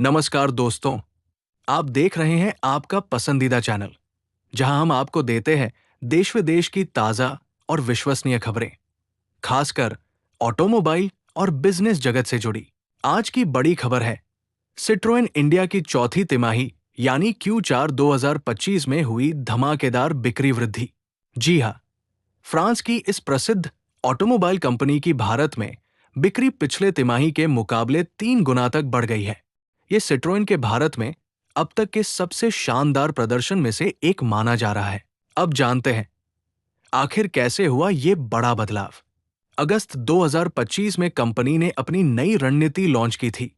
नमस्कार दोस्तों, आप देख रहे हैं आपका पसंदीदा चैनल, जहां हम आपको देते हैं देश विदेश की ताजा और विश्वसनीय खबरें, खासकर ऑटोमोबाइल और बिजनेस जगत से जुड़ी। आज की बड़ी खबर है, सिट्रोएन इंडिया की चौथी तिमाही यानी Q4 2025 में हुई धमाकेदार बिक्री वृद्धि। जी हां, फ्रांस की इस प्रसिद्ध ऑटोमोबाइल कंपनी की भारत में बिक्री पिछले तिमाही के मुकाबले 3 गुना तक बढ़ गई है। ये सिट्रोएन के भारत में अब तक के सबसे शानदार प्रदर्शन में से एक माना जा रहा है। अब जानते हैं आखिर कैसे हुआ ये बड़ा बदलाव। अगस्त 2025 में कंपनी ने अपनी नई रणनीति लॉन्च की थी,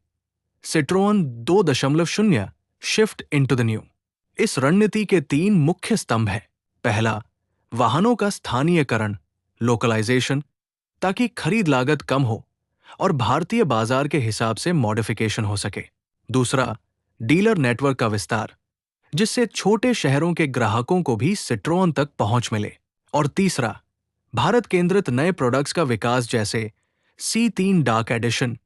Citroën 2.0 shift into the new. इस रणनीति के 3 मुख्य स्तंभ हैं। पहला, वाहनों का स्थानीयकरण, लोकलाइजेशन, ताकि खरीद लागत कम हो और भारतीय बाजार के हिसाब से मॉडिफिकेशन हो सके। दूसरा, डीलर नेटवर्क का विस्तार, जिससे छोटे शहरों के ग्राहकों को भी सिट्रोन तक पहुंच मिले। और तीसरा, भारत केंद्रित नए प्रोडक्ट्स का विकास, जैसे C3 dark edition,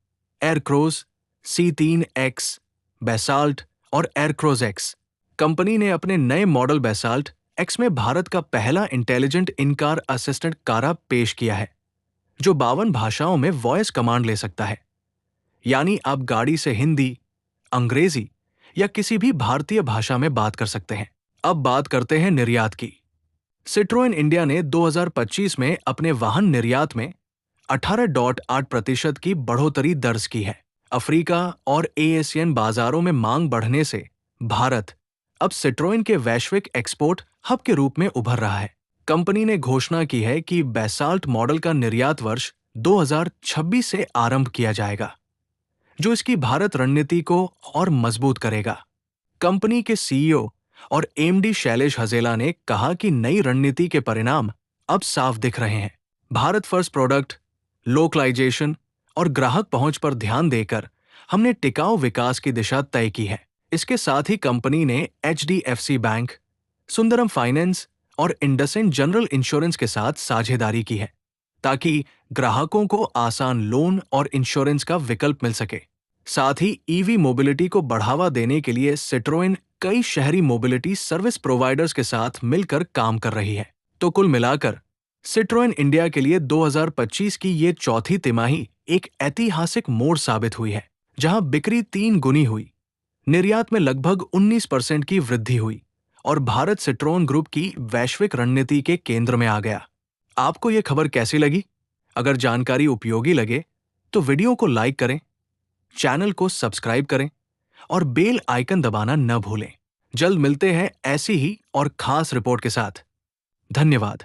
एयरक्रोज, C3X, basalt और एयरक्रोज X। कंपनी ने अपने नए मॉडल बेसाल्ट X में भारत का पहला इंटेलिजेंट इन-कार असिस्टेंट कारा पेश किया है, जो 52 भाषाओं में वॉइस कमांड ले सकता है। यानी आप गाड़ी से हिंदी, अंग्रेजी या किसी भी भारतीय भाषा में बात कर सकते हैं। अब बात करते हैं निर्यात की। सिट्रोएन इंडिया ने 2025 में अपने वाहन निर्यात में 18.8% की बढ़ोतरी दर्ज की है। अफ्रीका और ASEAN बाजारों में मांग बढ़ने से भारत अब सिट्रोएन के वैश्विक एक्सपोर्ट हब के रूप में उभर रहा है। कंपनी ने घोषणा की है कि बेसाल्ट मॉडल का निर्यात वर्ष 2026 से आरंभ किया जाएगा, जो इसकी भारत रणनीति को और मजबूत करेगा। कंपनी के CEO और MD शैलेश हजेला ने कहा कि नई रणनीति के परिणाम अब साफ दिख रहे हैं। भारत फर्स्ट प्रोडक्ट, लोकलाइजेशन और ग्राहक पहुंच पर ध्यान देकर हमने टिकाऊ विकास की दिशा तय की है। इसके साथ ही कंपनी ने HDFC बैंक, सुंदरम फाइनेंस और इंडसइंड जनरल इंश्योरेंस के साथ साझेदारी की है, ताकि ग्राहकों को आसान लोन और इंश्योरेंस का विकल्प मिल सके। साथ ही EV मोबिलिटी को बढ़ावा देने के लिए सिट्रोएन कई शहरी मोबिलिटी सर्विस प्रोवाइडर्स के साथ मिलकर काम कर रही है। तो कुल मिलाकर सिट्रोएन इंडिया के लिए 2025 की ये चौथी तिमाही एक ऐतिहासिक मोड़ साबित हुई है, जहां बिक्री 3 गुनी हुई, निर्यात में लगभग 19% की वृद्धि हुई और भारत सिट्रोन ग्रुप की वैश्विक रणनीति के केंद्र में आ गया। आपको ये खबर कैसी लगी? अगर जानकारी उपयोगी लगे तो वीडियो को लाइक करें, चैनल को सब्सक्राइब करें और बेल आइकन दबाना न भूलें। जल्द मिलते हैं ऐसी ही और खास रिपोर्ट के साथ। धन्यवाद।